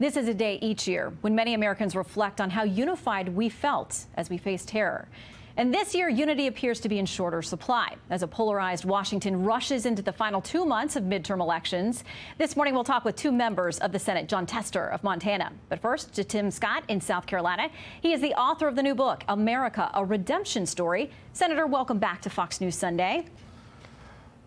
This is a day each year when many Americans reflect on how unified we felt as we faced terror. And this year, unity appears to be in shorter supply as a polarized Washington rushes into the final 2 months of midterm elections. This morning, we'll talk with two members of the Senate, Jon Tester of Montana. But first, to Tim Scott in South Carolina. He is the author of the new book, America, A Redemption Story. Senator, welcome back to Fox News Sunday.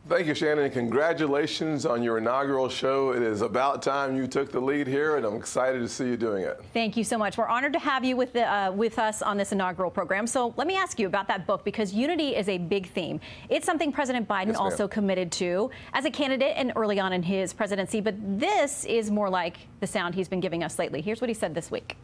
Thank you, Shannon. Congratulations on your inaugural show. It is about time you took the lead here, and I'm excited to see you doing it. Thank you so much. We're honored to have you with us on this inaugural program. So let me ask you about that book, because unity is a big theme. It's something President Biden also committed to as a candidate and early on in his presidency. But this is more like the sound he's been giving us lately. Here's what he said this week.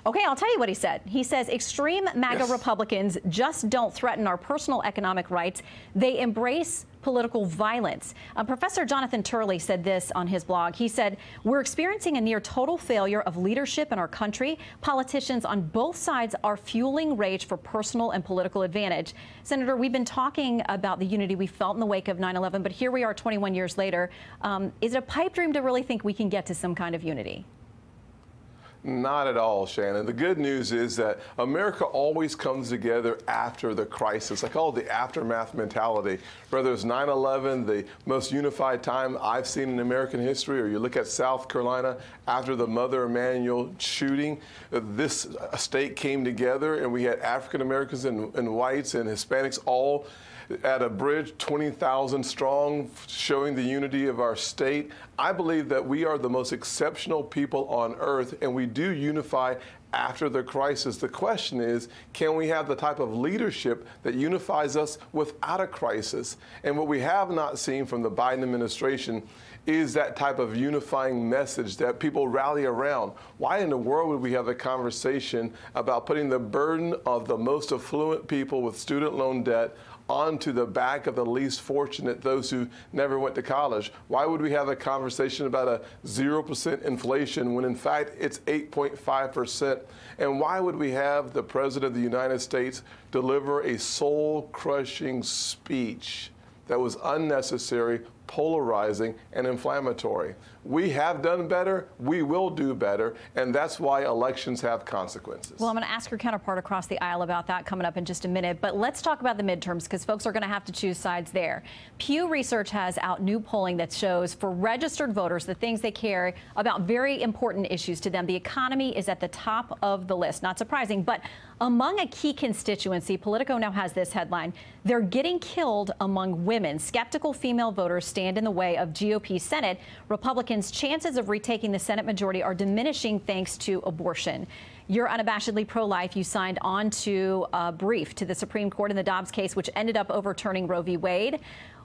Okay, I'll tell you what he said. He says extreme MAGA Republicans just don't threaten our personal economic rights. They embrace political violence. Professor Jonathan Turley said this on his blog. He said, we're experiencing a near total failure of leadership in our country. Politicians on both sides are fueling rage for personal and political advantage. Senator, we've been talking about the unity we felt in the wake of 9/11, but here we are 21 years later. Is it a pipe dream to really think we can get to some kind of unity? Not at all, Shannon. The good news is that America always comes together after the crisis. I call it the aftermath mentality. Whether it's 9/11, the most unified time I've seen in American history, or you look at South Carolina after the Mother Emanuel shooting, this state came together and we had African Americans and whites and Hispanics all at a bridge, 20,000 strong, showing the unity of our state. I believe that we are the most exceptional people on earth, and we do unify after the crisis. The question is, can we have the type of leadership that unifies us without a crisis? And what we have not seen from the Biden administration is that type of unifying message that people rally around. Why in the world would we have a conversation about putting the burden of the most affluent people with student loan debt onto the back of the least fortunate, those who never went to college? Why would we have a conversation about a 0% inflation when in fact it's 8.5%? And why would we have the President of the United States deliver a soul-crushing speech that was unnecessary, polarizing, and inflammatory? We have done better, we will do better, and that's why elections have consequences. Well, I'm going to ask your counterpart across the aisle about that coming up in just a minute, but let's talk about the midterms, because folks are going to have to choose sides there. Pew Research has out new polling that shows for registered voters the things they care about, very important issues to them. The economy is at the top of the list. Not surprising, but among a key constituency, Politico now has this headline: they're getting killed among women. Skeptical female voters stand in the way of GOP Senate. Republicans' chances of retaking the Senate majority are diminishing thanks to abortion. You're unabashedly pro-life. You signed on to a brief to the Supreme Court in the Dobbs case, which ended up overturning Roe v. Wade.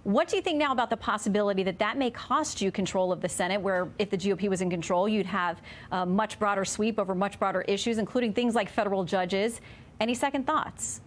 What do you think now about the possibility that that may cost you control of the Senate, where if the GOP was in control, you'd have a much broader sweep over much broader issues, including things like federal judges? Any second thoughts?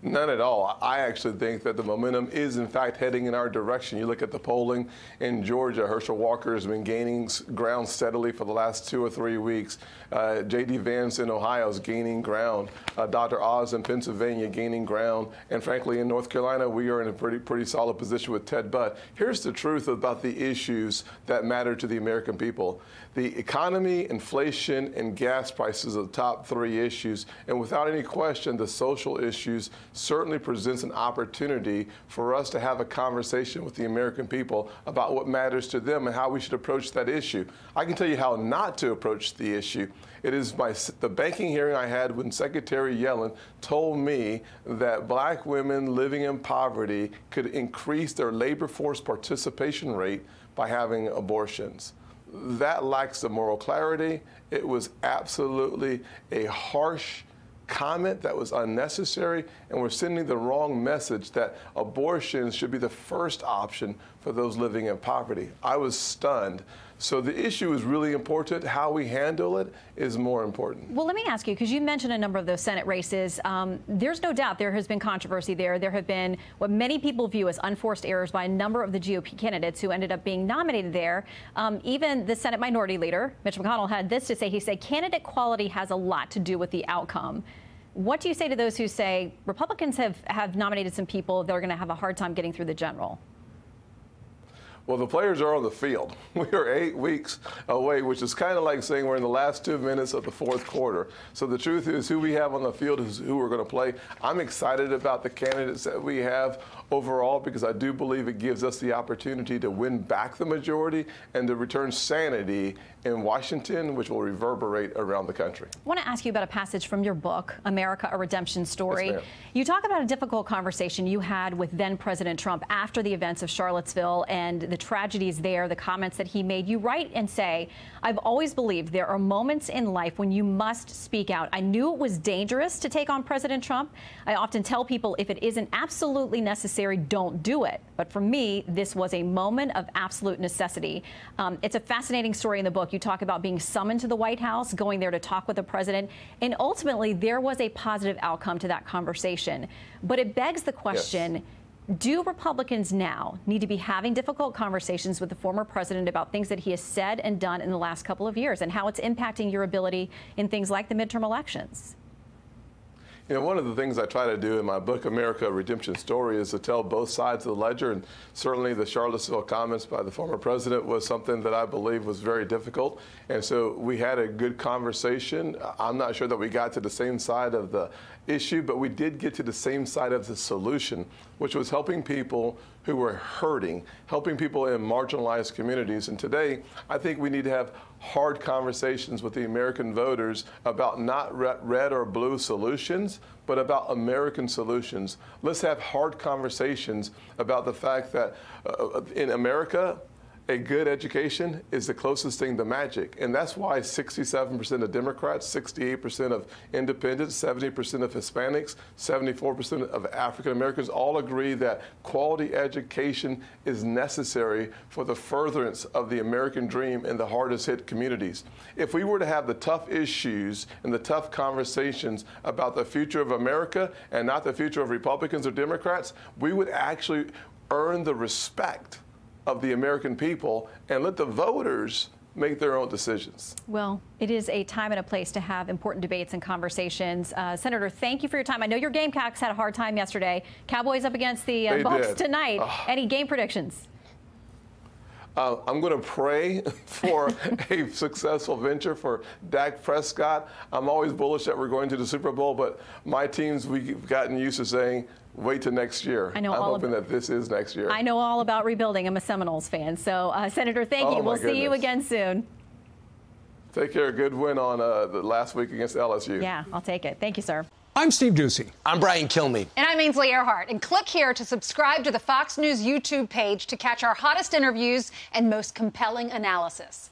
None at all. I actually think that the momentum is, in fact, heading in our direction. You look at the polling in Georgia. Herschel Walker has been gaining ground steadily for the last 2 or 3 weeks. J.D. Vance in Ohio is gaining ground. Dr. Oz in Pennsylvania gaining ground. And frankly, in North Carolina, we are in a pretty solid position with Ted Budd. Here's the truth about the issues that matter to the American people. The economy, inflation, and gas prices are the top 3 issues. And without any question, the social issues certainly presents an opportunity for us to have a conversation with the American people about what matters to them and how we should approach that issue. I can tell you how not to approach the issue. It is the banking hearing I had when Secretary Yellen told me that black women living in poverty could increase their labor force participation rate by having abortions. That lacks the moral clarity. It was absolutely a harsh comment that was unnecessary, and we're sending the wrong message that abortions should be the first option for those living in poverty. I was stunned. So the issue is really important. How we handle it is more important. Well, let me ask you, because you mentioned a number of those Senate races. There's no doubt there has been controversy there. There have been what many people view as unforced errors by a number of the GOP candidates who ended up being nominated there. Even the Senate Minority Leader, Mitch McConnell, had this to say. He said, candidate quality has a lot to do with the outcome. What do you say to those who say Republicans have nominated some people that are going to have a hard time getting through the general? Well, the players are on the field. We are 8 weeks away, which is kind of like saying we're in the last 2 minutes of the fourth quarter. So the truth is who we have on the field is who we're going to play. I'm excited about the candidates that we have overall because I do believe it gives us the opportunity to win back the majority and to return sanity in Washington, which will reverberate around the country. I want to ask you about a passage from your book, America, A Redemption Story. Yes, you talk about a difficult conversation you had with then-President Trump after the events of Charlottesville and the tragedies there, the comments that he made. You write and say, I've always believed there are moments in life when you must speak out. I knew it was dangerous to take on President Trump. I often tell people if it isn't absolutely necessary, don't do it. But for me, this was a moment of absolute necessity. It's a fascinating story in the book. You talk about being summoned to the White House, going there to talk with the president, and ultimately there was a positive outcome to that conversation. But it begs the question, yes. Do Republicans now need to be having difficult conversations with the former president about things that he has said and done in the last couple of years and how it's impacting your ability in things like the midterm elections? You know, one of the things I try to do in my book, America, A Redemption Story, is to tell both sides of the ledger. And certainly the Charlottesville comments by the former president was something that I believe was very difficult. And so we had a good conversation. I'm not sure that we got to the same side of the issue, but we did get to the same side of the solution, which was helping people who were hurting, helping people in marginalized communities. And today, I think we need to have hard conversations with the American voters about not red or blue solutions, but about American solutions. Let's have hard conversations about the fact that in America, a good education is the closest thing to magic. And that's why 67% of Democrats, 68% of independents, 70% of Hispanics, 74% of African Americans all agree that quality education is necessary for the furtherance of the American dream in the hardest hit communities. If we were to have the tough issues and the tough conversations about the future of America and not the future of Republicans or Democrats, we would actually earn the respect of the American people and let the voters make their own decisions. Well, it is a time and a place to have important debates and conversations. Senator, thank you for your time. I know your Gamecocks had a hard time yesterday. Cowboys up against the Bucs tonight. Any game predictions? I'm going to pray for a successful venture for Dak Prescott. I'm always bullish that we're going to the Super Bowl, but my teams, we've gotten used to saying, wait till next year. I'm hoping that this is next year. I know all about rebuilding. I'm a Seminoles fan. So, Senator, thank you. We'll see you again soon. Take care. Good win on the last week against LSU. Yeah, I'll take it. Thank you, sir. I'm Steve Ducey. I'm Brian Kilmeade. And I'm Ainsley Earhart. And click here to subscribe to the Fox News YouTube page to catch our hottest interviews and most compelling analysis.